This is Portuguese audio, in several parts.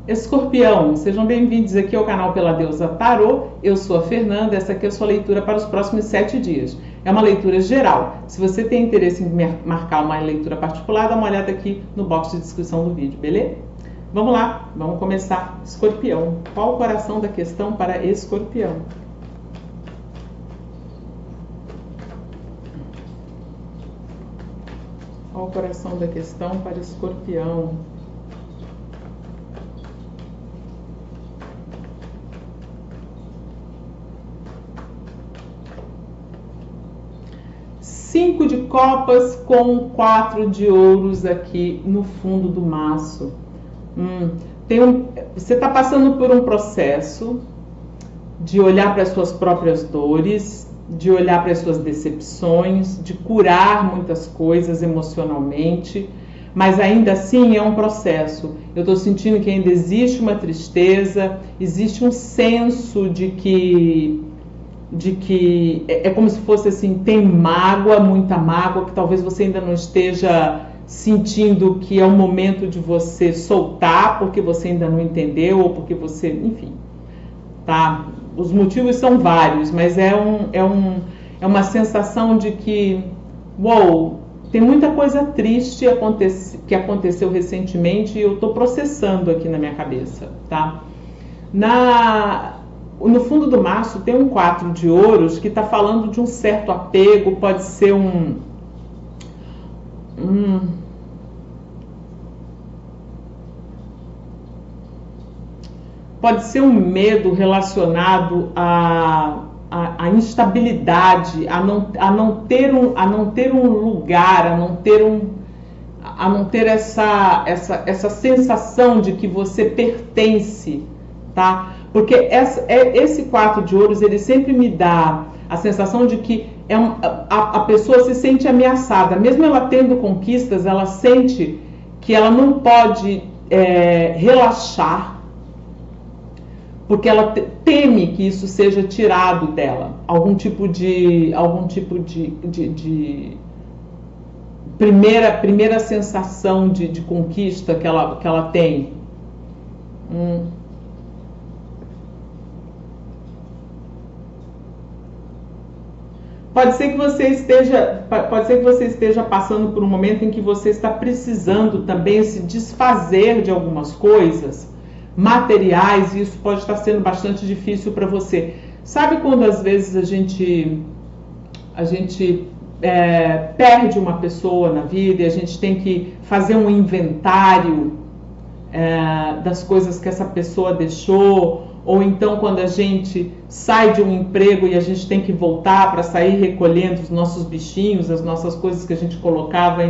Escorpião, sejam bem-vindos aqui ao canal Pela Deusa Tarô. Eu sou a Fernanda, essa aqui é a sua leitura para os próximos 7 dias. É uma leitura geral. Se você tem interesse em marcar uma leitura particular, dá uma olhada aqui no box de descrição do vídeo, beleza? Vamos lá, vamos começar. Escorpião, qual o coração da questão para Escorpião? Qual o coração da questão para Escorpião? Cinco de copas com 4 de ouros aqui no fundo do maço. Você está passando por um processo de olhar para as suas próprias dores, de olhar para as suas decepções, de curar muitas coisas emocionalmente, mas ainda assim é um processo. Eu estou sentindo que ainda existe uma tristeza, existe um senso de que é como se fosse assim, tem mágoa, muita mágoa, que talvez você ainda não esteja sentindo que é o momento de você soltar, porque você ainda não entendeu, ou porque você, enfim, tá? Os motivos são vários, mas é uma sensação de que, uou, tem muita coisa triste que aconteceu recentemente e eu estou processando aqui na minha cabeça, tá? No fundo do maço tem um 4 de ouros que está falando de um certo apego, pode ser pode ser um medo relacionado à instabilidade, a não ter um lugar, a não ter essa sensação de que você pertence, tá? Porque esse 4 de ouros, ele sempre me dá a sensação de que a pessoa se sente ameaçada. Mesmo ela tendo conquistas, ela sente que ela não pode relaxar, porque ela teme que isso seja tirado dela. Algum tipo de primeira sensação de conquista que ela tem. Pode ser que você esteja passando por um momento em que você está precisando também se desfazer de algumas coisas materiais, e isso pode estar sendo bastante difícil para você. Sabe quando às vezes a gente perde uma pessoa na vida e a gente tem que fazer um inventário das coisas que essa pessoa deixou? Ou então quando a gente sai de um emprego e a gente tem que voltar para sair recolhendo os nossos bichinhos, as nossas coisas que a gente colocava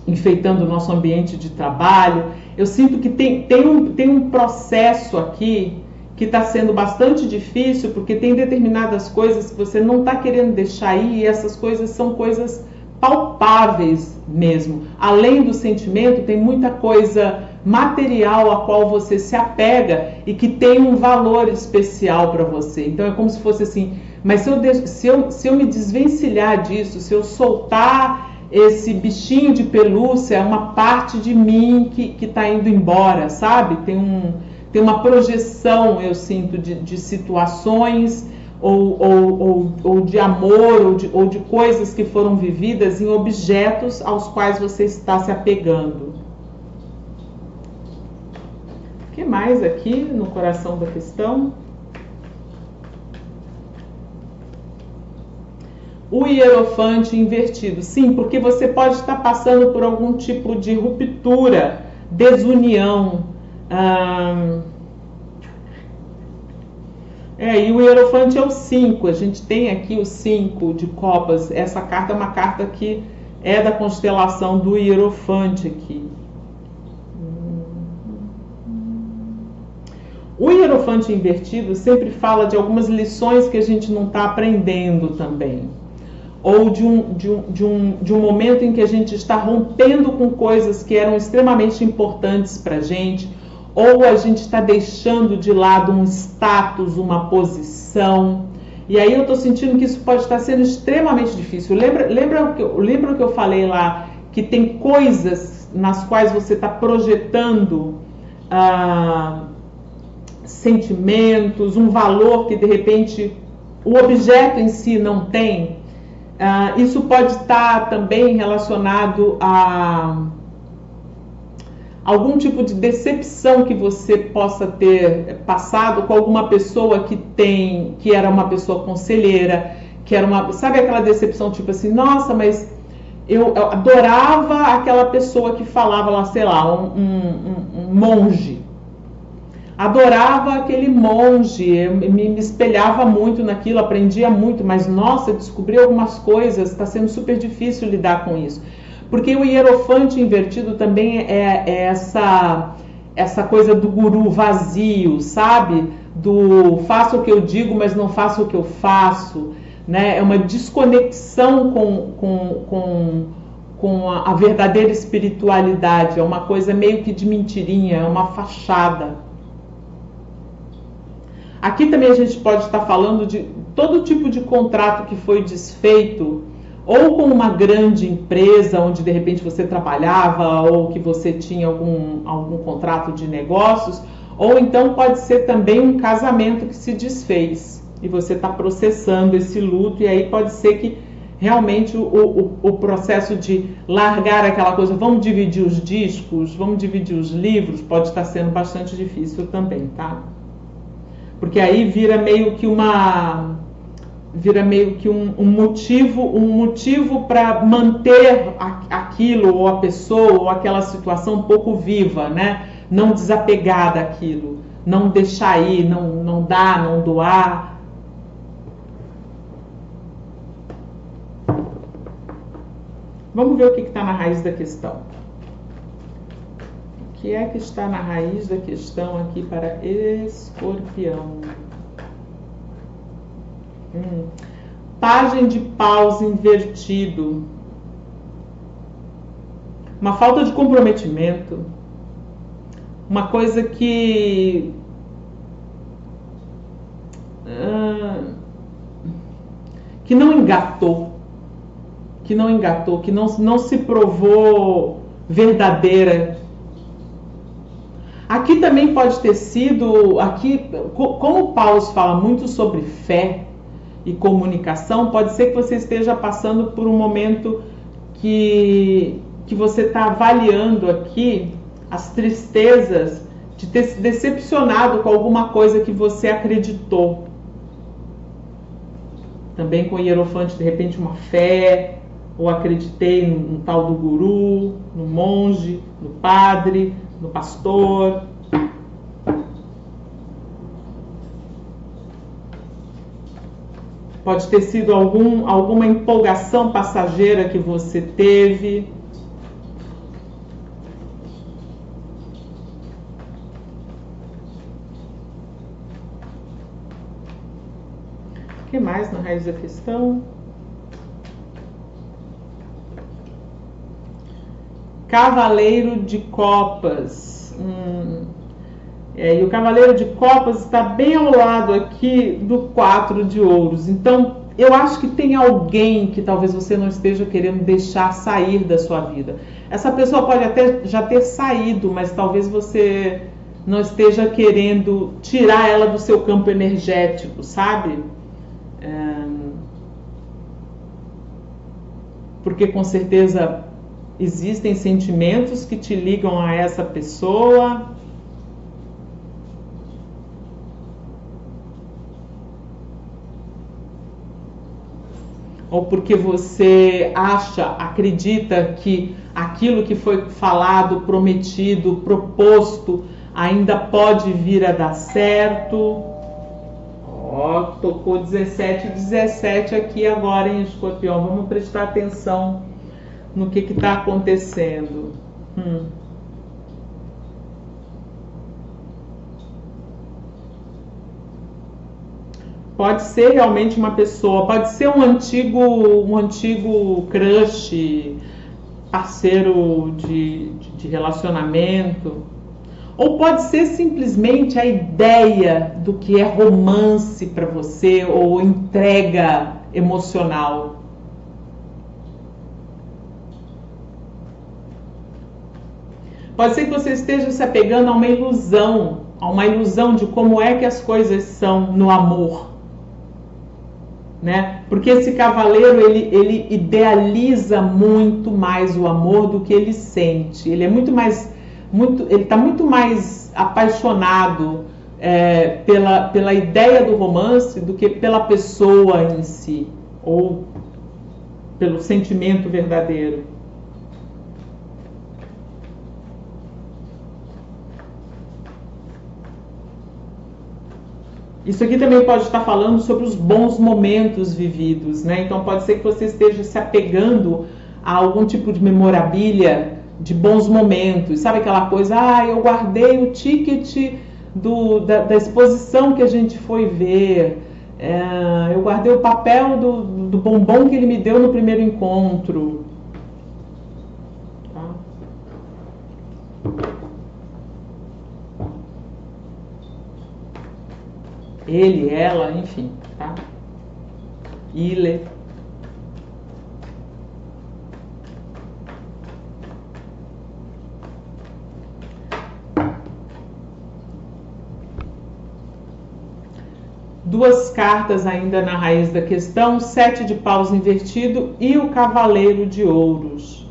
enfeitando o nosso ambiente de trabalho. Eu sinto que tem um processo aqui que está sendo bastante difícil, porque tem determinadas coisas que você não está querendo deixar ir, e essas coisas são coisas palpáveis mesmo. Além do sentimento, tem muita coisa material a qual você se apega e que tem um valor especial para você. Então é como se fosse assim, mas se eu me desvencilhar disso, se eu soltar esse bichinho de pelúcia, é uma parte de mim que está indo embora, sabe? Tem uma projeção, eu sinto, de situações ou de amor ou de coisas que foram vividas em objetos aos quais você está se apegando. O que mais aqui no coração da questão? O hierofante invertido. Sim, porque você pode estar passando por algum tipo de ruptura, desunião. E o hierofante é o 5. A gente tem aqui o 5 de copas. Essa carta é uma carta que é da constelação do hierofante aqui. O hierofante invertido sempre fala de algumas lições que a gente não está aprendendo também. Ou de um momento em que a gente está rompendo com coisas que eram extremamente importantes para a gente, ou a gente está deixando de lado um status, uma posição. E aí eu estou sentindo que isso pode estar sendo extremamente difícil. Lembra o que eu falei lá, que tem coisas nas quais você está projetando sentimentos, um valor que de repente o objeto em si não tem. Isso pode estar também relacionado a algum tipo de decepção que você possa ter passado com alguma pessoa que era uma pessoa conselheira, que era sabe aquela decepção tipo assim, nossa, mas eu adorava aquela pessoa que falava lá, sei lá, um monge. Adorava aquele monge, eu me espelhava muito naquilo, aprendia muito, mas nossa, descobri algumas coisas, está sendo super difícil lidar com isso. Porque o hierofante invertido também é essa coisa do guru vazio, sabe? Do faço o que eu digo, mas não faço o que eu faço, né? É uma desconexão com a verdadeira espiritualidade, é uma coisa meio que de mentirinha, é uma fachada. Aqui também a gente pode estar falando de todo tipo de contrato que foi desfeito, ou com uma grande empresa onde de repente você trabalhava, ou que você tinha algum contrato de negócios, ou então pode ser também um casamento que se desfez e você está processando esse luto, e aí pode ser que realmente o processo de largar aquela coisa, vamos dividir os discos, vamos dividir os livros, pode estar sendo bastante difícil também, tá? Porque aí vira meio que um motivo para manter aquilo, ou a pessoa, ou aquela situação um pouco viva, né? Não desapegar daquilo, não deixar ir, não dar, não doar. Vamos ver o que está na raiz da questão. O que é que está na raiz da questão aqui para Escorpião? Pajem de paus invertido. Uma falta de comprometimento. Uma coisa que não engatou. Que não se provou verdadeira. Aqui também pode ter sido, como o Paus fala muito sobre fé e comunicação, pode ser que você esteja passando por um momento que você está avaliando aqui as tristezas de ter se decepcionado com alguma coisa que você acreditou. Também com o hierofante, de repente, uma fé, ou acreditei no tal do guru, no monge, no padre, no pastor. Pode ter sido alguma empolgação passageira que você teve. O que mais na raiz da questão? Cavaleiro de Copas. E o Cavaleiro de Copas está bem ao lado aqui do 4 de Ouros. Então, eu acho que tem alguém que talvez você não esteja querendo deixar sair da sua vida. Essa pessoa pode até já ter saído, mas talvez você não esteja querendo tirar ela do seu campo energético, sabe? Porque com certeza existem sentimentos que te ligam a essa pessoa. Ou porque você acredita que aquilo que foi falado, prometido, proposto, ainda pode vir a dar certo. Tocou 17 aqui agora em Escorpião. Vamos prestar atenção no que está acontecendo. Pode ser realmente uma pessoa, pode ser um antigo crush, parceiro de relacionamento, ou pode ser simplesmente a ideia do que é romance para você, ou entrega emocional. Pode ser que você esteja se apegando a uma ilusão de como é que as coisas são no amor, né? Porque esse cavaleiro, ele idealiza muito mais o amor do que ele sente. Ele é ele está muito mais apaixonado pela ideia do romance do que pela pessoa em si, ou pelo sentimento verdadeiro. Isso aqui também pode estar falando sobre os bons momentos vividos, né? Então pode ser que você esteja se apegando a algum tipo de memorabilia de bons momentos. Sabe aquela coisa, eu guardei o ticket da exposição que a gente foi ver, eu guardei o papel do bombom que ele me deu no primeiro encontro. Tá? Ele, ela, enfim, tá? Ile. Duas cartas ainda na raiz da questão, 7 de paus invertido e o cavaleiro de ouros.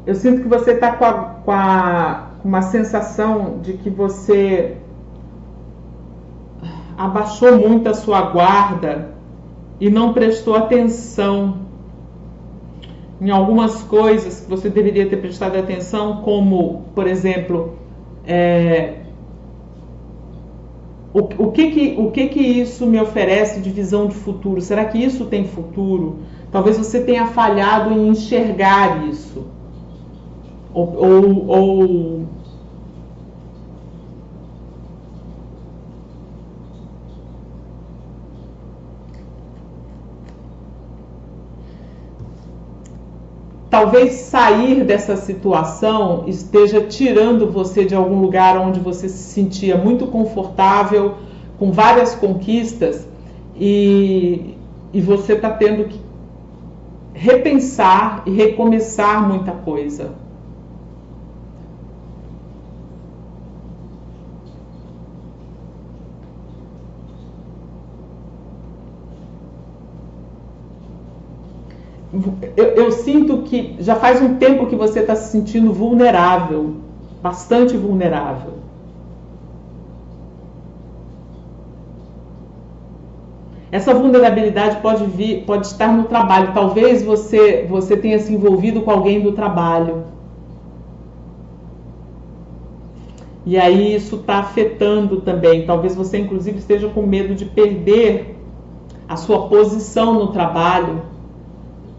Eu sinto que você está com uma sensação de que você abaixou muito a sua guarda e não prestou atenção em algumas coisas que você deveria ter prestado atenção, como, por exemplo, o que isso me oferece de visão de futuro? Será que isso tem futuro? Talvez você tenha falhado em enxergar isso. Talvez sair dessa situação esteja tirando você de algum lugar onde você se sentia muito confortável, com várias conquistas, e você está tendo que repensar e recomeçar muita coisa. Eu sinto que já faz um tempo que você está se sentindo vulnerável, bastante vulnerável. Essa vulnerabilidade pode estar no trabalho. Talvez você tenha se envolvido com alguém do trabalho. E aí isso está afetando também. Talvez você inclusive esteja com medo de perder a sua posição no trabalho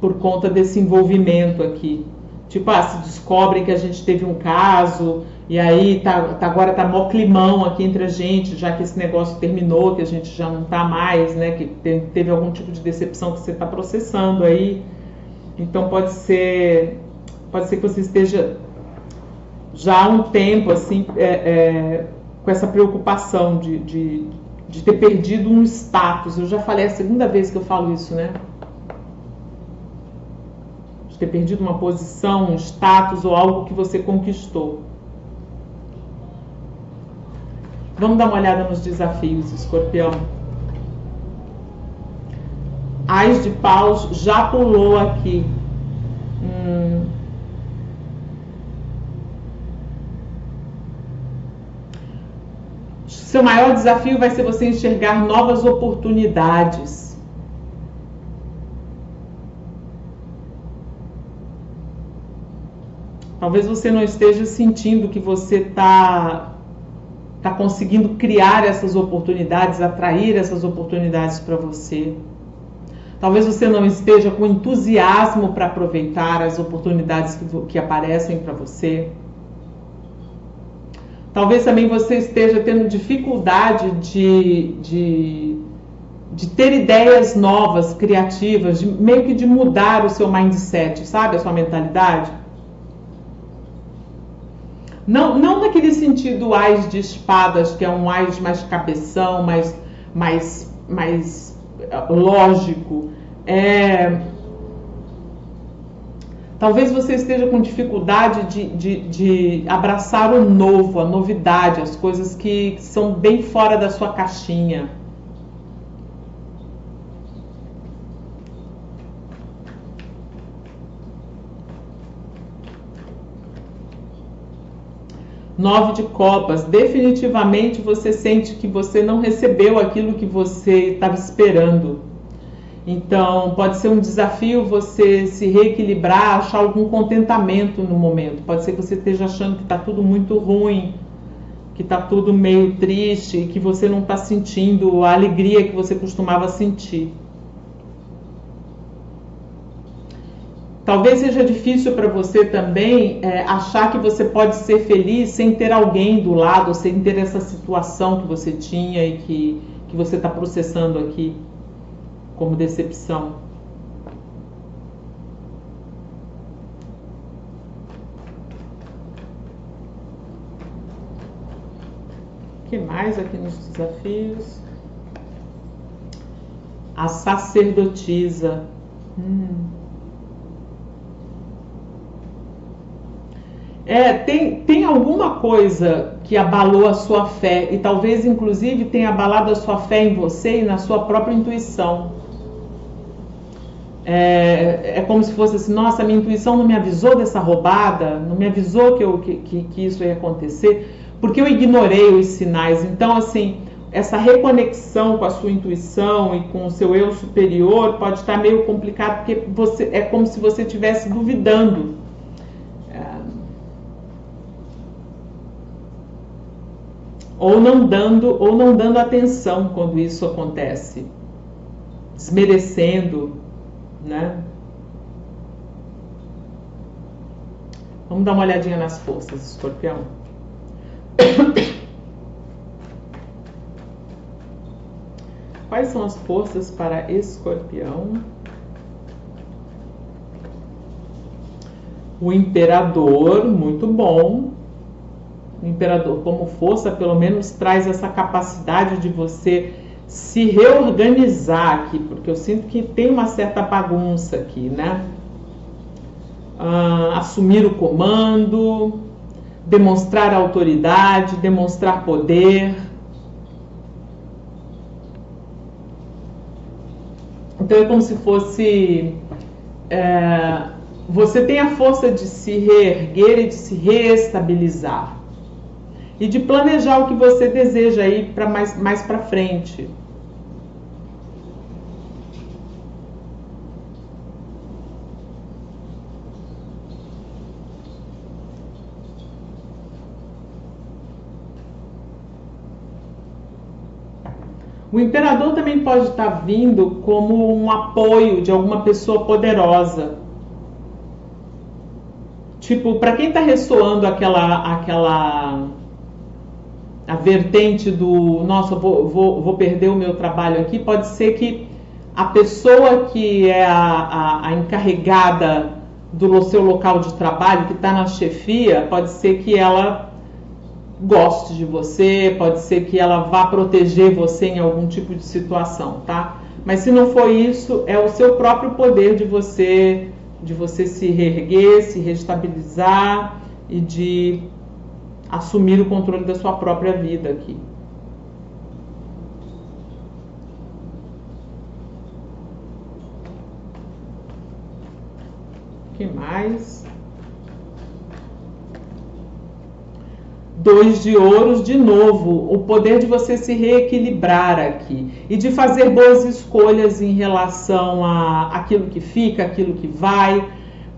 por conta desse envolvimento aqui. Tipo, se descobrem que a gente teve um caso, e aí agora tá mó climão aqui entre a gente, já que esse negócio terminou, que a gente já não tá mais, né? Que teve algum tipo de decepção que você está processando aí. Então pode ser que você esteja já há um tempo assim, com essa preocupação de ter perdido um status. Eu já falei, é a segunda vez que eu falo isso, né? Ter perdido uma posição, um status ou algo que você conquistou. Vamos dar uma olhada nos desafios, Escorpião. Ás de paus já pulou aqui. Seu maior desafio vai ser você enxergar novas oportunidades. Talvez você não esteja sentindo que você está conseguindo criar essas oportunidades, atrair essas oportunidades para você. Talvez você não esteja com entusiasmo para aproveitar as oportunidades que aparecem para você. Talvez também você esteja tendo dificuldade de ter ideias novas, criativas, meio que de mudar o seu mindset, sabe? A sua mentalidade. Não naquele sentido ás de espadas, que é um ás mais cabeção, mais lógico. Talvez você esteja com dificuldade de abraçar o novo, a novidade, as coisas que são bem fora da sua caixinha. Nove de copas, definitivamente você sente que você não recebeu aquilo que você estava esperando. Então, pode ser um desafio você se reequilibrar, achar algum contentamento no momento. Pode ser que você esteja achando que está tudo muito ruim, que está tudo meio triste, que você não está sentindo a alegria que você costumava sentir. Talvez seja difícil para você também achar que você pode ser feliz sem ter alguém do lado, sem ter essa situação que você tinha e que você está processando aqui como decepção. O que mais aqui nos desafios? A sacerdotisa. Tem alguma coisa que abalou a sua fé e talvez inclusive tenha abalado a sua fé em você e na sua própria intuição. É como se fosse assim, nossa, minha intuição não me avisou dessa roubada, não me avisou que isso ia acontecer, porque eu ignorei os sinais. Então, assim, essa reconexão com a sua intuição e com o seu eu superior pode estar meio complicado, porque é como se você estivesse duvidando. Ou não dando atenção quando isso acontece, desmerecendo, né? Vamos dar uma olhadinha nas forças, Escorpião. Quais são as forças para Escorpião? O Imperador, muito bom. O Imperador, como força, pelo menos traz essa capacidade de você se reorganizar aqui, porque eu sinto que tem uma certa bagunça aqui, né? Assumir o comando, demonstrar autoridade, demonstrar poder. Então é como se fosse... você tem a força de se reerguer e de se reestabilizar. E de planejar o que você deseja ir para mais para frente. O Imperador também pode estar vindo como um apoio de alguma pessoa poderosa. Tipo, para quem está ressoando a vertente do, nossa, vou perder o meu trabalho aqui, pode ser que a pessoa que é a encarregada do seu local de trabalho, que está na chefia, pode ser que ela goste de você, pode ser que ela vá proteger você em algum tipo de situação, tá? Mas se não for isso, é o seu próprio poder de você se reerguer, se reestabilizar e de assumir o controle da sua própria vida aqui. O que mais? 2 de ouros, de novo, o poder de você se reequilibrar aqui e de fazer boas escolhas em relação a aquilo que fica, aquilo que vai,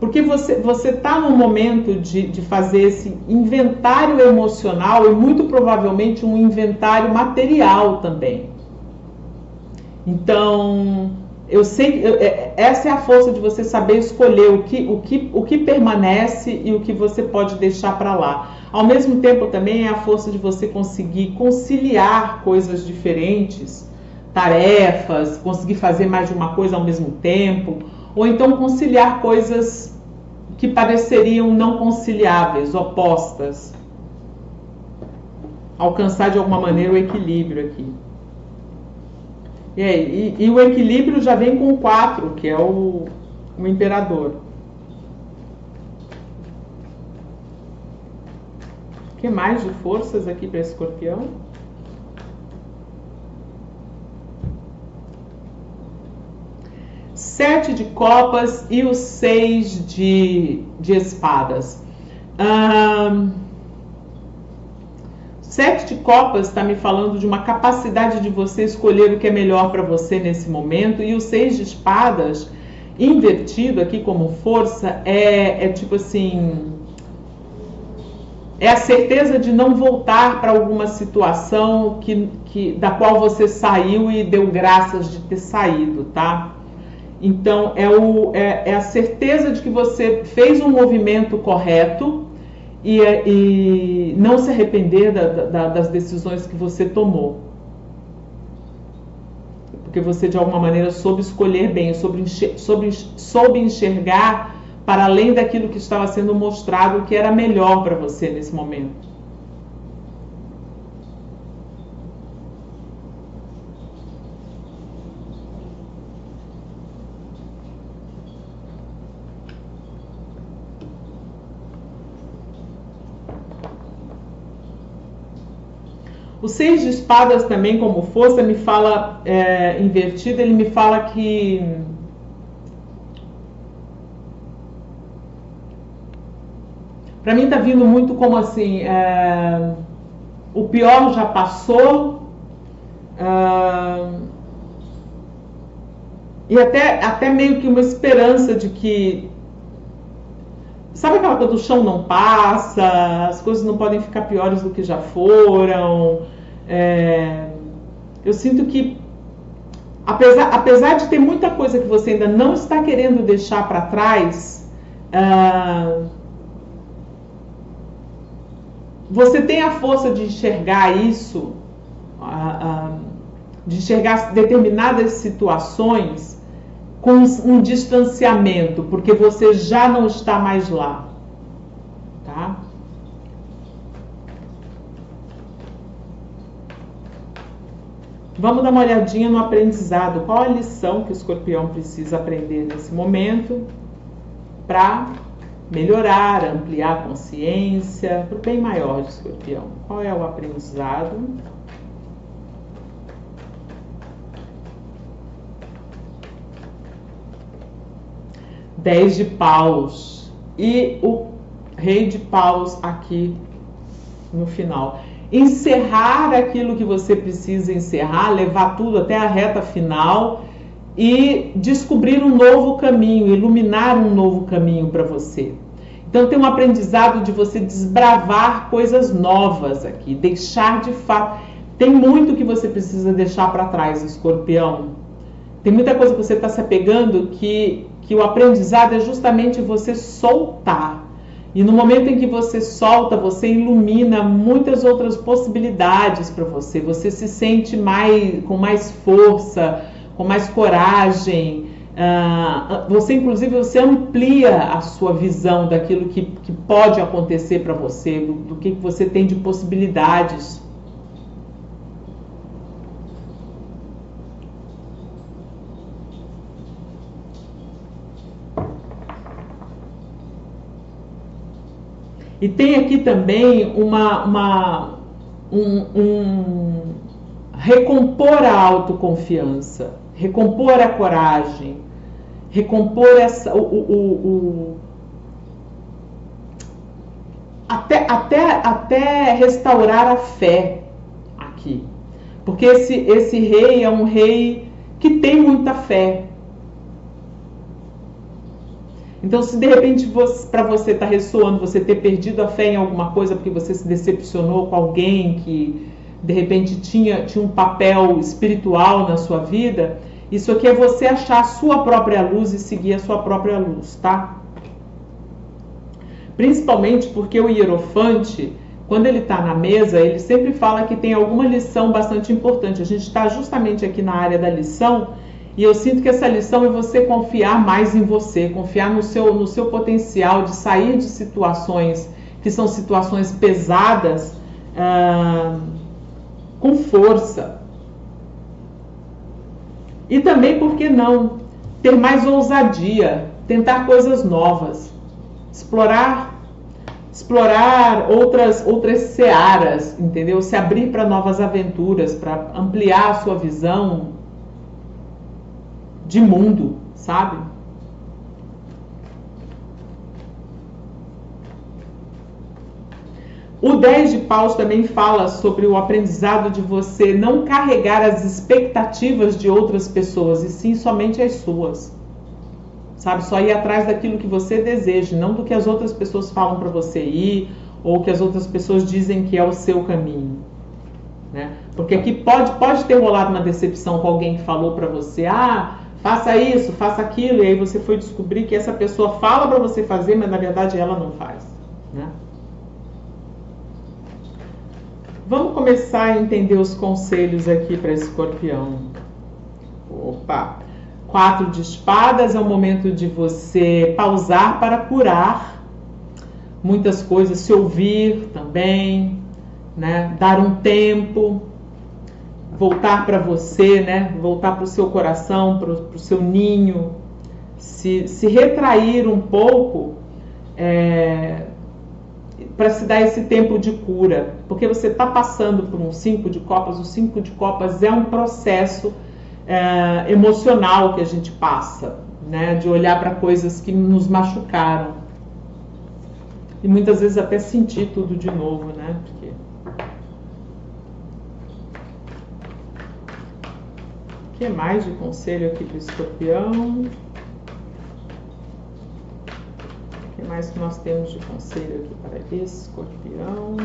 porque você está no momento de fazer esse inventário emocional e muito provavelmente um inventário material também. Então, eu sei, essa é a força de você saber escolher o que permanece e o que você pode deixar para lá. Ao mesmo tempo também é a força de você conseguir conciliar coisas diferentes, tarefas, conseguir fazer mais de uma coisa ao mesmo tempo, ou então conciliar coisas que pareceriam não conciliáveis, opostas. Alcançar de alguma maneira o equilíbrio aqui. E o equilíbrio já vem com o 4, que é o Imperador. que mais de forças aqui para Escorpião? Sete de copas e o 6 de espadas. Sete de copas está me falando de uma capacidade de você escolher o que é melhor para você nesse momento. E o 6 de espadas, invertido aqui como força, é tipo assim... É a certeza de não voltar para alguma situação da qual você saiu e deu graças de ter saído, tá? Então, é a certeza de que você fez um movimento correto e não se arrepender das decisões que você tomou. Porque você, de alguma maneira, soube escolher bem, soube enxergar para além daquilo que estava sendo mostrado, que era melhor para você nesse momento. O 6 de espadas também, como força, me fala, invertido, ele me fala que para mim tá vindo muito como assim, o pior já passou, e até meio que uma esperança de que, sabe aquela coisa do chão não passa, as coisas não podem ficar piores do que já foram. Eu sinto que, apesar de ter muita coisa que você ainda não está querendo deixar para trás, você tem a força de enxergar isso, de enxergar determinadas situações com um distanciamento, porque você já não está mais lá, tá? Vamos dar uma olhadinha no aprendizado. Qual a lição que o Escorpião precisa aprender nesse momento para melhorar, ampliar a consciência, para o bem maior de Escorpião? Qual é o aprendizado? Dez de paus e o rei de paus aqui no final. Encerrar aquilo que você precisa encerrar, levar tudo até a reta final e descobrir um novo caminho, iluminar um novo caminho para você. Então tem um aprendizado de você desbravar coisas novas aqui, deixar de fato. Tem muito que você precisa deixar para trás, Escorpião. Tem muita coisa que você está se apegando que o aprendizado é justamente você soltar. E no momento em que você solta, você ilumina muitas outras possibilidades para você. Você se sente com mais força, com mais coragem. Inclusive, você amplia a sua visão daquilo que pode acontecer para você, do que você tem de possibilidades. E tem aqui também recompor a autoconfiança, recompor a coragem, recompor até restaurar a fé aqui. Porque esse rei é um rei que tem muita fé. Então, se de repente para você está ressoando, você ter perdido a fé em alguma coisa porque você se decepcionou com alguém que de repente tinha um papel espiritual na sua vida, isso aqui é você achar a sua própria luz e seguir a sua própria luz, tá? Principalmente porque o Hierofante, quando ele está na mesa, ele sempre fala que tem alguma lição bastante importante. A gente está justamente aqui na área da lição. E eu sinto que essa lição é você confiar mais em você, confiar no seu potencial de sair de situações que são situações pesadas com força. E também, por que não, ter mais ousadia, tentar coisas novas, explorar explorar outras searas, entendeu? Se abrir para novas aventuras, para ampliar a sua visão de mundo, sabe? O 10 de paus também fala sobre o aprendizado de você não carregar as expectativas de outras pessoas, e sim somente as suas. Sabe? Só ir atrás daquilo que você deseja, não do que as outras pessoas falam para você ir, ou que as outras pessoas dizem que é o seu caminho. Né? Porque aqui pode ter rolado uma decepção com alguém que falou para você, faça isso, faça aquilo, e aí você foi descobrir que essa pessoa fala para você fazer, mas na verdade ela não faz. Né? Vamos começar a entender os conselhos aqui para Escorpião. Opa! 4 de espadas é o momento de você pausar para curar muitas coisas, se ouvir também, né? Dar um tempo, voltar para você, né? Voltar para o seu coração, para o seu ninho, se retrair um pouco, para se dar esse tempo de cura, porque você está passando por um 5 de copas. O 5 de copas é um processo emocional que a gente passa, né? De olhar para coisas que nos machucaram e muitas vezes até sentir tudo de novo, né? Porque... O que mais de conselho aqui para o Escorpião? O que mais que nós temos de conselho aqui para Escorpião?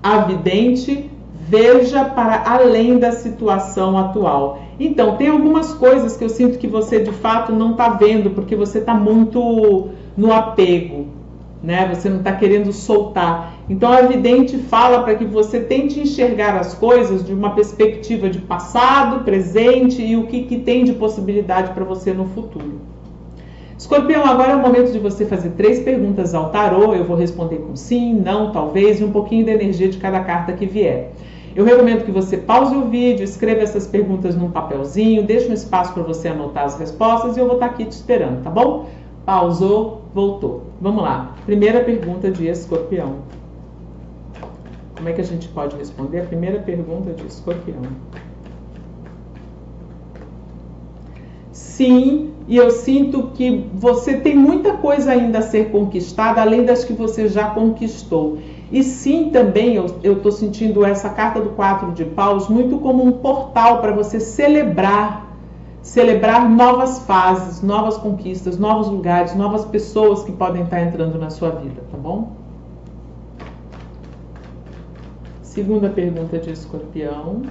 A vidente, veja para além da situação atual. Então, tem algumas coisas que eu sinto que você de fato não está vendo, porque você está muito no apego, né? Você não está querendo soltar. Então, a vidente fala para que você tente enxergar as coisas de uma perspectiva de passado, presente e o que tem de possibilidade para você no futuro. Escorpião, agora é o momento de você fazer 3 perguntas ao tarô. Eu vou responder com sim, não, talvez e um pouquinho da energia de cada carta que vier. Eu recomendo que você pause o vídeo, escreva essas perguntas num papelzinho, deixe um espaço para você anotar as respostas e eu vou estar aqui te esperando, tá bom? Pausou, voltou. Vamos lá. Primeira pergunta de Escorpião. Como é que a gente pode responder a primeira pergunta de Escorpião? Sim, e eu sinto que você tem muita coisa ainda a ser conquistada, além das que você já conquistou. E sim, também eu estou sentindo essa carta do 4 de paus muito como um portal para você celebrar novas fases, novas conquistas, novos lugares, novas pessoas que podem estar entrando na sua vida, tá bom? Segunda pergunta de Escorpião.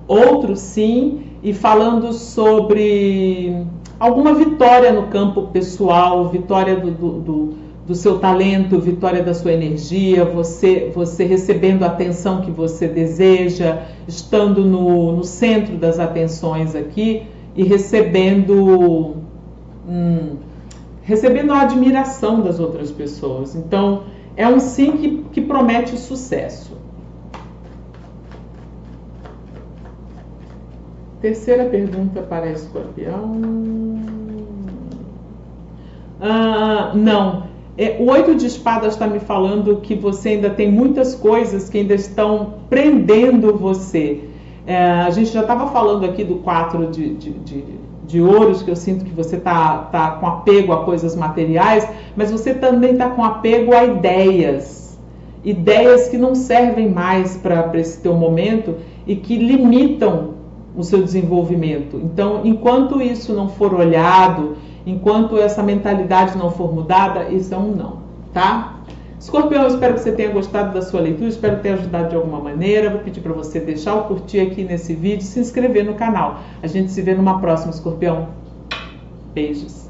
Outro sim, e falando sobre alguma vitória no campo pessoal, vitória do seu talento, vitória da sua energia, você recebendo a atenção que você deseja, estando no centro das atenções aqui e recebendo a admiração das outras pessoas. Então, é um sim que promete sucesso. Terceira pergunta para Escorpião. Não. O 8 de espadas está me falando que você ainda tem muitas coisas que ainda estão prendendo você. A gente já estava falando aqui do 4 de ouros, que eu sinto que você está com apego a coisas materiais, mas você também está com apego a ideias que não servem mais para esse teu momento e que limitam o seu desenvolvimento. Então, enquanto isso não for olhado, enquanto essa mentalidade não for mudada, isso é um não, tá? Escorpião, eu espero que você tenha gostado da sua leitura, espero ter ajudado de alguma maneira. Vou pedir para você deixar o curtir aqui nesse vídeo, se inscrever no canal. A gente se vê numa próxima, Escorpião. Beijos.